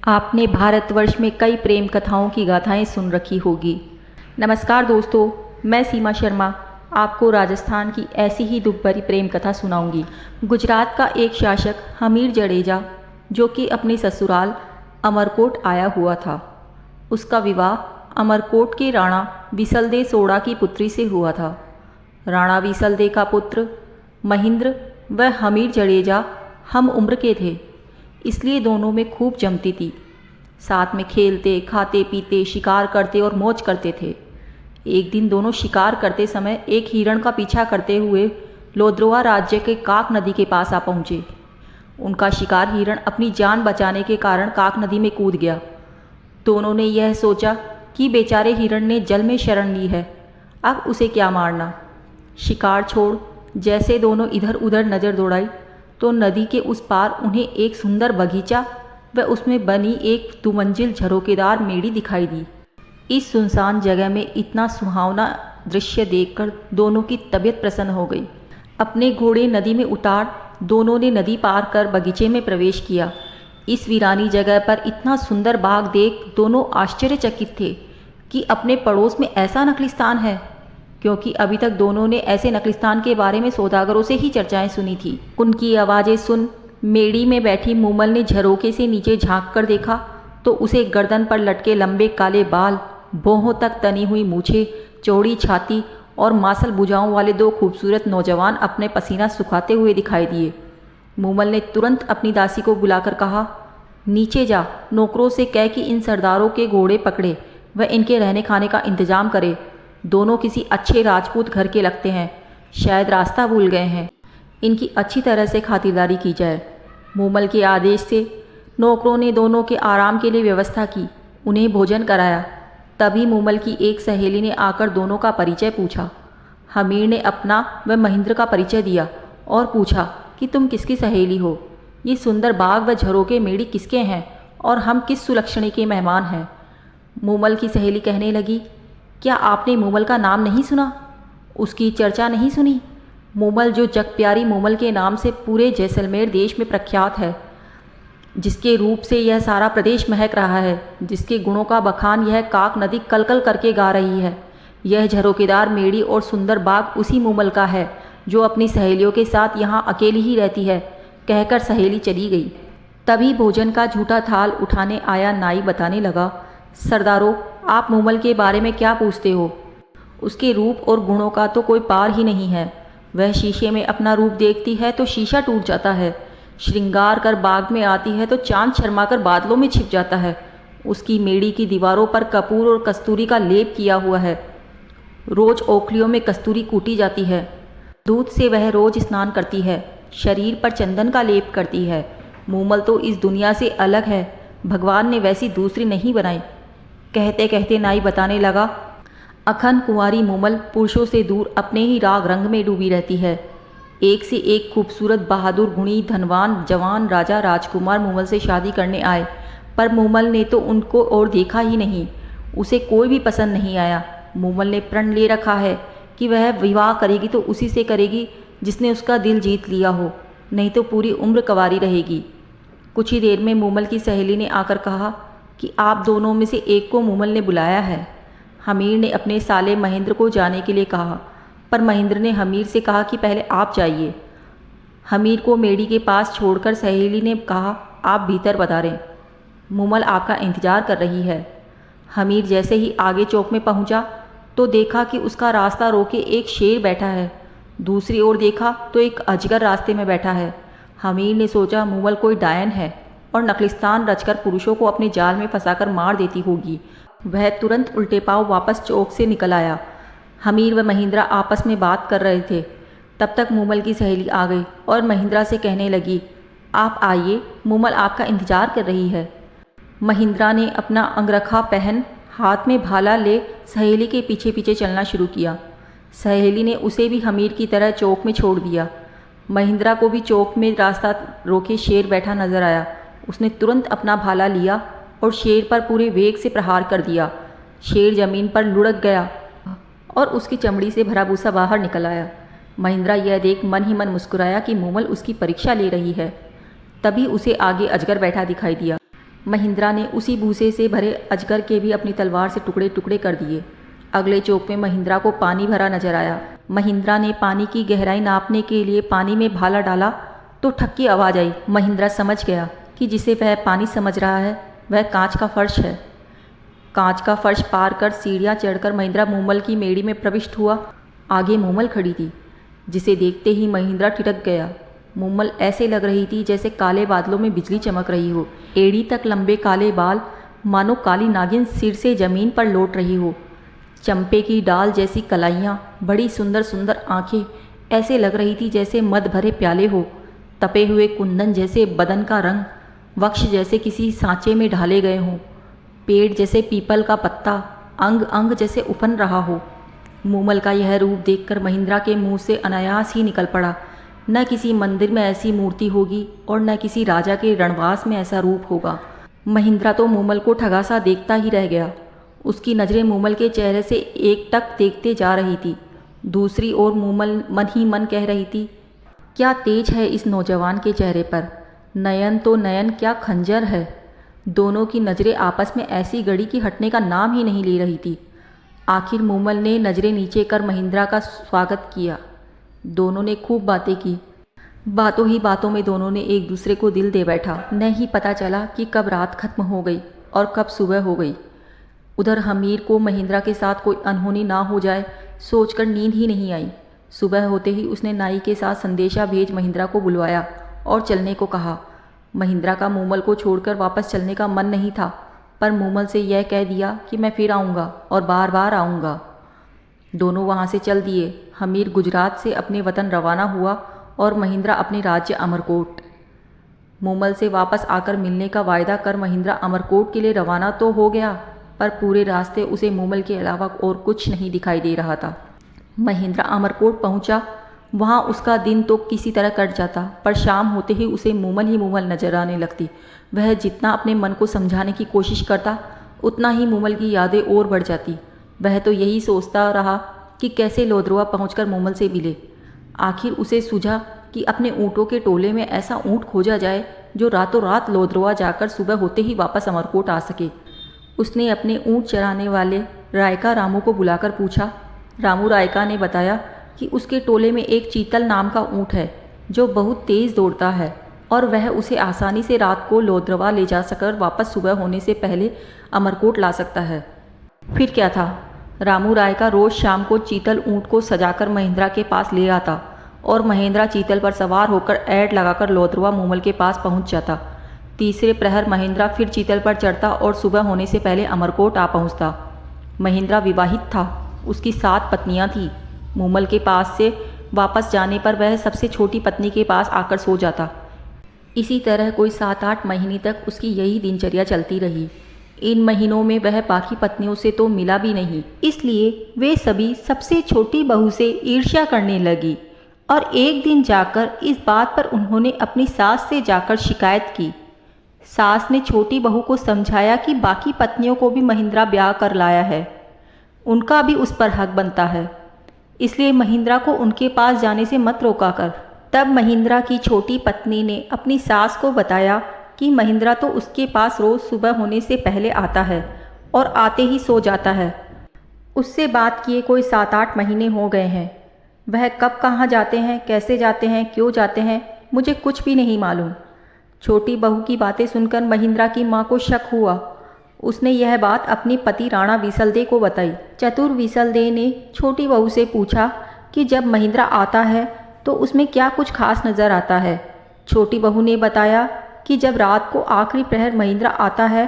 आपने भारतवर्ष में कई प्रेम कथाओं की गाथाएं सुन रखी होगी। नमस्कार दोस्तों, मैं सीमा शर्मा आपको राजस्थान की ऐसी ही दुख भरी प्रेम कथा सुनाऊंगी। गुजरात का एक शासक हमीर जडेजा, जो कि अपने ससुराल अमरकोट आया हुआ था, उसका विवाह अमरकोट के राणा विसलदेव सोड़ा की पुत्री से हुआ था। राणा विसलदेव का पुत्र महेंद्र व हमीर जडेजा हम उम्र के थे, इसलिए दोनों में खूब जमती थी। साथ में खेलते, खाते, पीते, शिकार करते और मौज करते थे। एक दिन दोनों शिकार करते समय एक हिरण का पीछा करते हुए लोद्रोवा राज्य के काक नदी के पास आ पहुँचे। उनका शिकार हिरण अपनी जान बचाने के कारण काक नदी में कूद गया। दोनों ने यह सोचा कि बेचारे हिरण ने जल में शरण ली है, अब उसे क्या मारना। शिकार छोड़ जैसे दोनों इधर उधर नज़र दौड़ाई तो नदी के उस पार उन्हें एक सुंदर बगीचा व उसमें बनी एक दुमंजिल झरोकेदार मेड़ी दिखाई दी। इस सुनसान जगह में इतना सुहावना दृश्य देखकर दोनों की तबीयत प्रसन्न हो गई। अपने घोड़े नदी में उतार दोनों ने नदी पार कर बगीचे में प्रवेश किया। इस वीरानी जगह पर इतना सुंदर बाग देख दोनों आश्चर्यचकित थे कि अपने पड़ोस में ऐसा नकलिस्तान है, क्योंकि अभी तक दोनों ने ऐसे नकलिस्तान के बारे में सौदागरों से ही चर्चाएं सुनी थी। उनकी आवाज़ें सुन मेड़ी में बैठी मूमल ने झरोके से नीचे झांक कर देखा तो उसे गर्दन पर लटके लंबे काले बाल, भौहों तक तनी हुई मूछें, चौड़ी छाती और मासल भुजाओं वाले दो खूबसूरत नौजवान अपने पसीना सुखाते हुए दिखाई दिए। मूमल ने तुरंत अपनी दासी को बुलाकर कहा, नीचे जा, नौकरों से कह कि इन सरदारों के घोड़े पकड़े व इनके रहने खाने का इंतजाम करे। दोनों किसी अच्छे राजपूत घर के लगते हैं, शायद रास्ता भूल गए हैं, इनकी अच्छी तरह से खातिरदारी की जाए। मूमल के आदेश से नौकरों ने दोनों के आराम के लिए व्यवस्था की, उन्हें भोजन कराया। तभी मूमल की एक सहेली ने आकर दोनों का परिचय पूछा। हमीर ने अपना व महेंद्र का परिचय दिया और पूछा कि तुम किसकी सहेली हो, ये सुंदर बाग व झरोके मेड़ी किसके हैं और हम किस सुलक्षणी के मेहमान हैं। मूमल की सहेली कहने लगी, क्या आपने मूमल का नाम नहीं सुना, उसकी चर्चा नहीं सुनी? मूमल जो जग प्यारी मूमल के नाम से पूरे जैसलमेर देश में प्रख्यात है, जिसके रूप से यह सारा प्रदेश महक रहा है, जिसके गुणों का बखान यह काक नदी कल कल करके गा रही है। यह झरोकेदार मेड़ी और सुंदर बाग उसी मूमल का है जो अपनी सहेलियों के साथ यहाँ अकेली ही रहती है, कहकर सहेली चली गई। तभी भोजन का झूठा थाल उठाने आया नाई बताने लगा, सरदारों, आप मूमल के बारे में क्या पूछते हो? उसके रूप और गुणों का तो कोई पार ही नहीं है। वह शीशे में अपना रूप देखती है तो शीशा टूट जाता है, श्रृंगार कर बाग में आती है तो चांद शर्मा कर बादलों में छिप जाता है। उसकी मेड़ी की दीवारों पर कपूर और कस्तूरी का लेप किया हुआ है, रोज ओखलियों में कस्तूरी कूटी जाती है। दूध से वह रोज स्नान करती है, शरीर पर चंदन का लेप करती है। मूमल तो इस दुनिया से अलग है, भगवान ने वैसी दूसरी नहीं बनाई। कहते कहते नाई बताने लगा, अखंड कुंवारी मूमल पुरुषों से दूर अपने ही राग रंग में डूबी रहती है। एक से एक खूबसूरत, बहादुर, गुणी, धनवान, जवान राजा राजकुमार मूमल से शादी करने आए, पर मूमल ने तो उनको और देखा ही नहीं, उसे कोई भी पसंद नहीं आया। मूमल ने प्रण ले रखा है कि वह विवाह करेगी तो उसी से करेगी जिसने उसका दिल जीत लिया हो, नहीं तो पूरी उम्र कंवारी रहेगी। कुछ ही देर में मूमल की सहेली ने आकर कहा कि आप दोनों में से एक को मूमल ने बुलाया है। हमीर ने अपने साले महेंद्र को जाने के लिए कहा, पर महेंद्र ने हमीर से कहा कि पहले आप जाइए। हमीर को मेड़ी के पास छोड़कर सहेली ने कहा, आप भीतर पधारें, मूमल आपका इंतजार कर रही है। हमीर जैसे ही आगे चौक में पहुंचा तो देखा कि उसका रास्ता रोके एक शेर बैठा है। दूसरी ओर देखा तो एक अजगर रास्ते में बैठा है। हमीर ने सोचा मूमल कोई डायन है और नकलिस्तान रचकर पुरुषों को अपने जाल में फंसाकर मार देती होगी। वह तुरंत उल्टे पांव वापस चौक से निकल आया। हमीर व महिंद्रा आपस में बात कर रहे थे। तब तक मूमल की सहेली आ गई और महिंद्रा से कहने लगी, आप आइए, मूमल आपका इंतजार कर रही है। महिंद्रा ने अपना अंगरखा पहन हाथ में भाला ले सहेली के पीछे पीछे चलना शुरू किया। सहेली ने उसे भी हमीर की तरह चौक में छोड़ दिया। महिंद्रा को भी चौक में रास्ता रोके शेर बैठा नजर आया। उसने तुरंत अपना भाला लिया और शेर पर पूरे वेग से प्रहार कर दिया। शेर जमीन पर लुढ़क गया और उसकी चमड़ी से भरा भूसा बाहर निकल आया। महिंद्रा यह देख मन ही मन मुस्कुराया कि मूमल उसकी परीक्षा ले रही है। तभी उसे आगे अजगर बैठा दिखाई दिया। महिंद्रा ने उसी भूसे से भरे अजगर के भी अपनी तलवार से टुकड़े टुकड़े कर दिए। अगले चौक में महिंद्रा को पानी भरा नजर आया। महिंद्रा ने पानी की गहराई नापने के लिए पानी में भाला डाला तो ठक की आवाज़ आई। महिंद्रा समझ गया कि जिसे वह पानी समझ रहा है वह कांच का फर्श है। कांच का फर्श पार कर सीढ़ियाँ चढ़कर महिंद्रा मूमल की मेड़ी में प्रविष्ट हुआ। आगे मूमल खड़ी थी, जिसे देखते ही महिंद्रा ठिठक गया। मूमल ऐसे लग रही थी जैसे काले बादलों में बिजली चमक रही हो। एड़ी तक लंबे काले बाल, मानो काली नागिन सिर से जमीन पर लौट रही हो। चंपे की डाल जैसी कलाइयाँ, बड़ी सुंदर सुंदर आंखें, ऐसे लग रही थी जैसे मद भरे प्याले हो। तपे हुए कुंदन जैसे बदन का रंग, वक्ष जैसे किसी सांचे में ढाले गए हों। पेड़ जैसे पीपल का पत्ता, अंग अंग जैसे उफन रहा हो। मूमल का यह रूप देखकर महिंद्रा के मुंह से अनायास ही निकल पड़ा, न किसी मंदिर में ऐसी मूर्ति होगी और न किसी राजा के रणवास में ऐसा रूप होगा। महिंद्रा तो मूमल को ठगा सा देखता ही रह गया। उसकी नज़रें मूमल के चेहरे से एकटक देखते जा रही थी। दूसरी ओर मूमल मन ही मन कह रही थी, क्या तेज है इस नौजवान के चेहरे पर, नयन तो नयन क्या खंजर है। दोनों की नज़रें आपस में ऐसी गड़ी कि हटने का नाम ही नहीं ले रही थी। आखिर मूमल ने नज़रें नीचे कर महिंद्रा का स्वागत किया। दोनों ने खूब बातें की। बातों ही बातों में दोनों ने एक दूसरे को दिल दे बैठा। न ही पता चला कि कब रात खत्म हो गई और कब सुबह हो गई। उधर हमीर को महिंद्रा के साथ कोई अनहोनी ना हो जाए सोचकर नींद ही नहीं आई। सुबह होते ही उसने नाई के साथ संदेशा भेज महिंद्रा को बुलवाया और चलने को कहा। महिंद्रा का मूमल को छोड़कर वापस चलने का मन नहीं था, पर मूमल से यह कह दिया कि मैं फिर आऊँगा और बार बार आऊँगा। दोनों वहाँ से चल दिए। हमीर गुजरात से अपने वतन रवाना हुआ और महिंद्रा अपने राज्य अमरकोट। मूमल से वापस आकर मिलने का वायदा कर महिंद्रा अमरकोट के लिए रवाना तो हो गया, पर पूरे रास्ते उसे मूमल के अलावा और कुछ नहीं दिखाई दे रहा था। महिंद्रा अमरकोट पहुंचा। वहां उसका दिन तो किसी तरह कट जाता, पर शाम होते ही उसे मूमल ही मूमल नजर आने लगती। वह जितना अपने मन को समझाने की कोशिश करता, उतना ही मूमल की यादें और बढ़ जाती। वह तो यही सोचता रहा कि कैसे लोधरुआ पहुंचकर मूमल से मिले। आखिर उसे सूझा कि अपने ऊँटों के टोले में ऐसा ऊँट खोजा जाए जो रातों रात लोधरुआ जाकर सुबह होते ही वापस अमरकोट आ सके। उसने अपने ऊँट चराने वाले रायका रामू को बुलाकर पूछा। रामू रायका ने बताया कि उसके टोले में एक चीतल नाम का ऊँट है जो बहुत तेज़ दौड़ता है और वह उसे आसानी से रात को लोधरवा ले जा सकर वापस सुबह होने से पहले अमरकोट ला सकता है। फिर क्या था, रामू रायका रोज़ शाम को चीतल ऊँट को सजाकर महिंद्रा के पास ले आता और महिंद्रा चीतल पर सवार होकर ऐड लगाकर लोधरवा मूमल के पास पहुँच जाता। तीसरे प्रहर महिंद्रा फिर चीतल पर चढ़ता और सुबह होने से पहले अमरकोट आ पहुँचता। महिंद्रा विवाहित था, उसकी 7 पत्नियां थीं। मूमल के पास से वापस जाने पर वह सबसे छोटी पत्नी के पास आकर सो जाता। इसी तरह कोई 7-8 महीने तक उसकी यही दिनचर्या चलती रही। इन महीनों में वह बाकी पत्नियों से तो मिला भी नहीं, इसलिए वे सभी सबसे छोटी बहू से ईर्ष्या करने लगी और एक दिन जाकर इस बात पर उन्होंने अपनी सास से जाकर शिकायत की। सास ने छोटी बहू को समझाया कि बाकी पत्नियों को भी महिंद्रा ब्याह कर लाया है, उनका भी उस पर हक बनता है, इसलिए महिंद्रा को उनके पास जाने से मत रोका कर। तब महिंद्रा की छोटी पत्नी ने अपनी सास को बताया कि महिंद्रा तो उसके पास रोज़ सुबह होने से पहले आता है और आते ही सो जाता है। उससे बात किए कोई 7-8 महीने हो गए हैं। वह कब कहाँ जाते हैं, कैसे जाते हैं, क्यों जाते हैं, मुझे कुछ भी नहीं मालूम। छोटी बहू की बातें सुनकर महिंद्रा की माँ को शक हुआ। उसने यह बात अपनी पति राणा विसलदे को बताई। चतुर विसलदे ने छोटी बहू से पूछा कि जब महिंद्रा आता है तो उसमें क्या कुछ खास नज़र आता है। छोटी बहू ने बताया कि जब रात को आखिरी प्रहर महिंद्रा आता है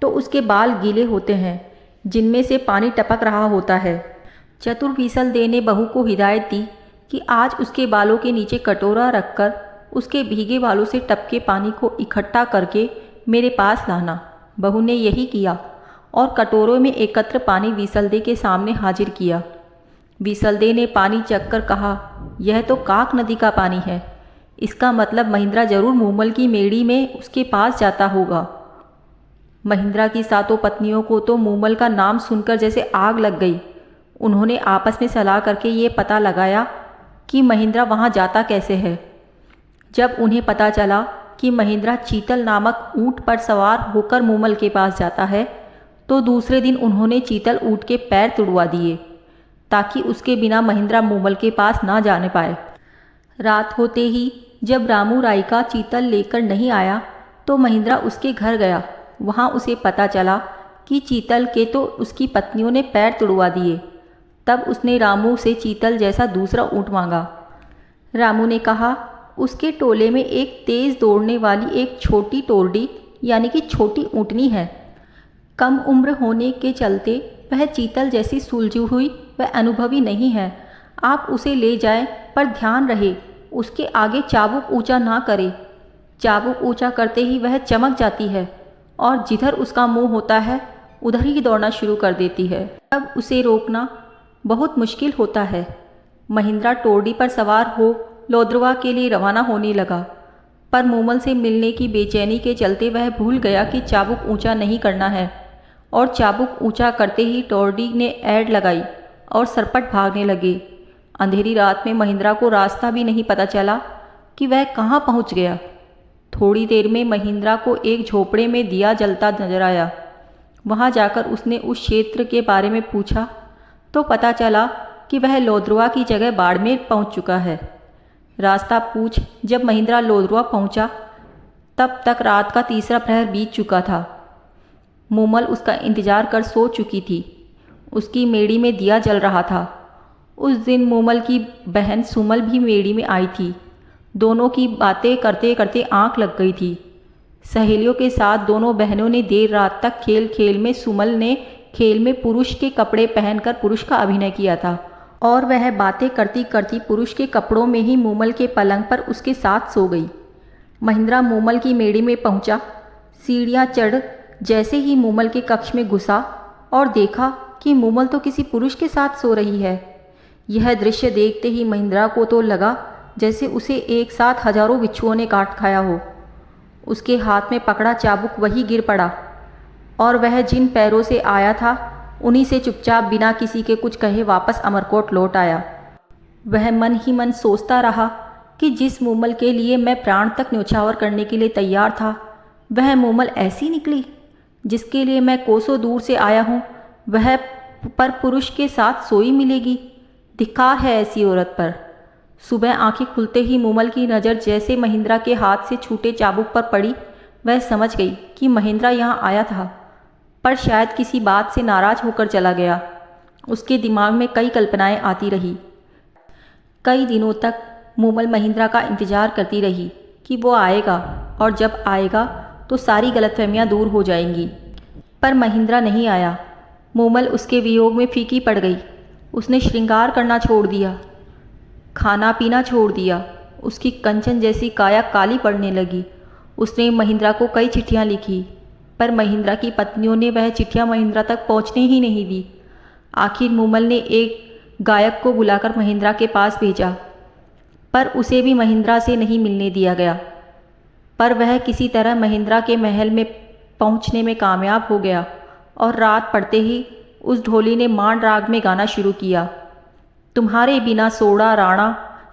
तो उसके बाल गीले होते हैं, जिनमें से पानी टपक रहा होता है। चतुर विसलदे ने बहू को हिदायत दी कि आज उसके बालों के नीचे कटोरा रखकर उसके भीगे बालों से टपके पानी को इकट्ठा करके मेरे पास लाना। बहू ने यही किया और कटोरों में एकत्र पानी विसलदे के सामने हाजिर किया। विसलदे ने पानी चखकर कहा, यह तो काक नदी का पानी है, इसका मतलब महिंद्रा जरूर मूमल की मेड़ी में उसके पास जाता होगा। महिंद्रा की 7 पत्नियों को तो मूमल का नाम सुनकर जैसे आग लग गई। उन्होंने आपस में सलाह करके ये पता लगाया कि महिंद्रा वहाँ जाता कैसे है। जब उन्हें पता चला कि महिंद्रा चीतल नामक ऊंट पर सवार होकर मूमल के पास जाता है, तो दूसरे दिन उन्होंने चीतल ऊंट के पैर तुड़वा दिए ताकि उसके बिना महिंद्रा मूमल के पास ना जाने पाए। रात होते ही जब रामू रायका चीतल लेकर नहीं आया तो महिंद्रा उसके घर गया। वहाँ उसे पता चला कि चीतल के तो उसकी पत्नियों ने पैर तुड़वा दिए। तब उसने रामू से चीतल जैसा दूसरा ऊँट मांगा। रामू ने कहा उसके टोले में एक तेज़ दौड़ने वाली एक छोटी टोरडी यानी कि छोटी ऊँटनी है। कम उम्र होने के चलते वह चीतल जैसी सुलझी हुई व अनुभवी नहीं है। आप उसे ले जाएं, पर ध्यान रहे उसके आगे चाबुक ऊंचा ना करे। चाबुक ऊंचा करते ही वह चमक जाती है और जिधर उसका मुंह होता है उधर ही दौड़ना शुरू कर देती है। तब उसे रोकना बहुत मुश्किल होता है। महिंद्रा टोरडी पर सवार हो लोद्रवा के लिए रवाना होने लगा, पर मूमल से मिलने की बेचैनी के चलते वह भूल गया कि चाबुक ऊंचा नहीं करना है और चाबुक ऊंचा करते ही टोरडी ने ऐड लगाई और सरपट भागने लगे। अंधेरी रात में महिंद्रा को रास्ता भी नहीं पता चला कि वह कहाँ पहुँच गया। थोड़ी देर में महिंद्रा को एक झोपड़े में दिया जलता नजर आया। वहाँ जाकर उसने उस क्षेत्र के बारे में पूछा तो पता चला कि वह लोद्रवा की जगह बाड़मेर पहुँच चुका है। रास्ता पूछ जब महिंद्रा लोद्रवा पहुँचा तब तक रात का तीसरा प्रहर बीत चुका था। मूमल उसका इंतजार कर सो चुकी थी। उसकी मेड़ी में दिया जल रहा था। उस दिन मूमल की बहन सुमल भी मेड़ी में आई थी। दोनों की बातें करते करते आंख लग गई थी। सहेलियों के साथ दोनों बहनों ने देर रात तक खेल खेल में सुमल ने खेल में पुरुष के कपड़े पहनकर पुरुष का अभिनय किया था और वह बातें करती करती पुरुष के कपड़ों में ही मूमल के पलंग पर उसके साथ सो गई। महिंद्रा मूमल की मेड़ी में पहुंचा। सीढ़ियां चढ़ जैसे ही मूमल के कक्ष में घुसा और देखा कि मूमल तो किसी पुरुष के साथ सो रही है। यह दृश्य देखते ही महिंद्रा को तो लगा जैसे उसे एक साथ हजारों बिच्छुओं ने काट खाया हो। उसके हाथ में पकड़ा चाबुक वही गिर पड़ा और वह जिन पैरों से आया था उन्हीं से चुपचाप बिना किसी के कुछ कहे वापस अमरकोट लौट आया। वह मन ही मन सोचता रहा कि जिस मूमल के लिए मैं प्राण तक न्योछावर करने के लिए तैयार था वह मूमल ऐसी निकली। जिसके लिए मैं कोसों दूर से आया हूँ वह पर पुरुष के साथ सोई मिलेगी। धिक्कार है ऐसी औरत पर। सुबह आंखें खुलते ही मूमल की नज़र जैसे महिंद्रा के हाथ से छूटे चाबुक पर पड़ी। वह समझ गई कि महिंद्रा यहाँ आया था, पर शायद किसी बात से नाराज होकर चला गया। उसके दिमाग में कई कल्पनाएं आती रही। कई दिनों तक मूमल महिंद्रा का इंतजार करती रही कि वो आएगा और जब आएगा तो सारी गलतफहमियां दूर हो जाएंगी। पर महिंद्रा नहीं आया। मूमल उसके वियोग में फीकी पड़ गई। उसने श्रृंगार करना छोड़ दिया, खाना पीना छोड़ दिया। उसकी कंचन जैसी काया काली पड़ने लगी। उसने महिंद्रा को कई चिट्ठियां लिखी, पर महिंद्रा की पत्नियों ने वह चिट्ठियां महिंद्रा तक पहुंचने ही नहीं दी। आखिर मूमल ने एक गायक को बुलाकर महिंद्रा के पास भेजा, पर उसे भी महिंद्रा से नहीं मिलने दिया गया। पर वह किसी तरह महिंद्रा के महल में पहुंचने में कामयाब हो गया और रात पड़ते ही उस ढोली ने मान राग में गाना शुरू किया। तुम्हारे बिना सोड़ा राणा,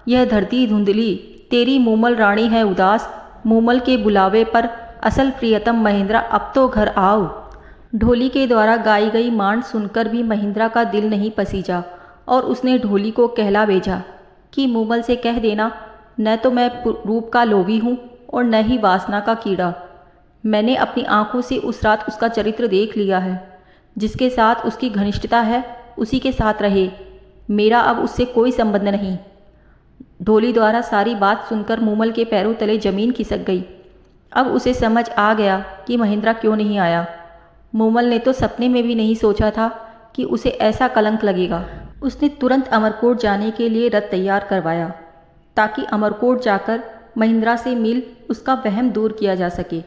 यह धरती धुंधली, तेरी मूमल रानी है उदास, मूमल के बुलावे पर असल प्रियतम महिंद्रा अब तो घर आओ। ढोली के द्वारा गाई गई मांड सुनकर भी महिंद्रा का दिल नहीं पसीजा और उसने ढोली को कहला भेजा कि मूमल से कह देना न तो मैं रूप का लोभी हूँ और न ही वासना का कीड़ा। मैंने अपनी आंखों से उस रात उसका चरित्र देख लिया है। जिसके साथ उसकी घनिष्ठता है उसी के साथ रहे। मेरा अब उससे कोई संबंध नहीं। ढोली द्वारा सारी बात सुनकर मूमल के पैरों तले जमीन खिसक गई। अब उसे समझ आ गया कि महिंद्रा क्यों नहीं आया। मूमल ने तो सपने में भी नहीं सोचा था कि उसे ऐसा कलंक लगेगा। उसने तुरंत अमरकोट जाने के लिए रथ तैयार करवाया ताकि अमरकोट जाकर महिंद्रा से मिल उसका वहम दूर किया जा सके।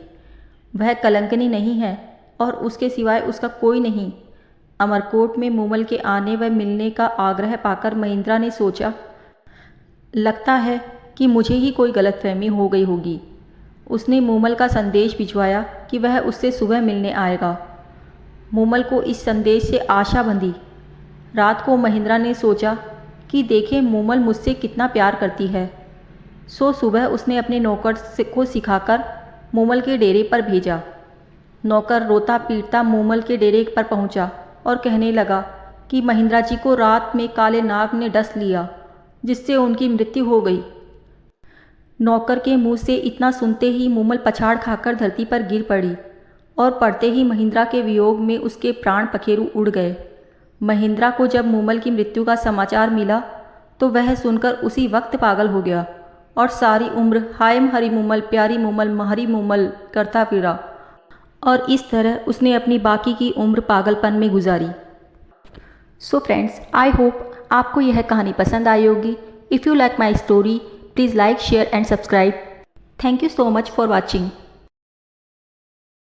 वह कलंकनी नहीं है और उसके सिवाय उसका कोई नहीं। अमरकोट में मूमल के आने व मिलने का आग्रह पाकर महिंद्रा ने सोचा, लगता है कि मुझे ही कोई गलतफहमी हो गई होगी। उसने मूमल का संदेश भिजवाया कि वह उससे सुबह मिलने आएगा। मूमल को इस संदेश से आशा बंधी। रात को महिंद्रा ने सोचा कि देखें मूमल मुझसे कितना प्यार करती है। सो सुबह उसने अपने नौकर को सिखाकर मूमल के डेरे पर भेजा। नौकर रोता पीटता मूमल के डेरे पर पहुंचा और कहने लगा कि महिंद्रा जी को रात में काले नाग ने डस लिया, जिससे उनकी मृत्यु हो गई। नौकर के मुंह से इतना सुनते ही मूमल पछाड़ खाकर धरती पर गिर पड़ी और पड़ते ही महिंद्रा के वियोग में उसके प्राण पखेरु उड़ गए। महिंद्रा को जब मूमल की मृत्यु का समाचार मिला तो वह सुनकर उसी वक्त पागल हो गया और सारी उम्र हाय हरी मूमल, प्यारी मूमल, महरी मूमल करता फिरा और इस तरह उसने अपनी बाकी की उम्र पागलपन में गुजारी। सो फ्रेंड्स, आई होप आपको यह कहानी पसंद आई होगी। If you like my story, please like, share and subscribe. Thank you so much for watching.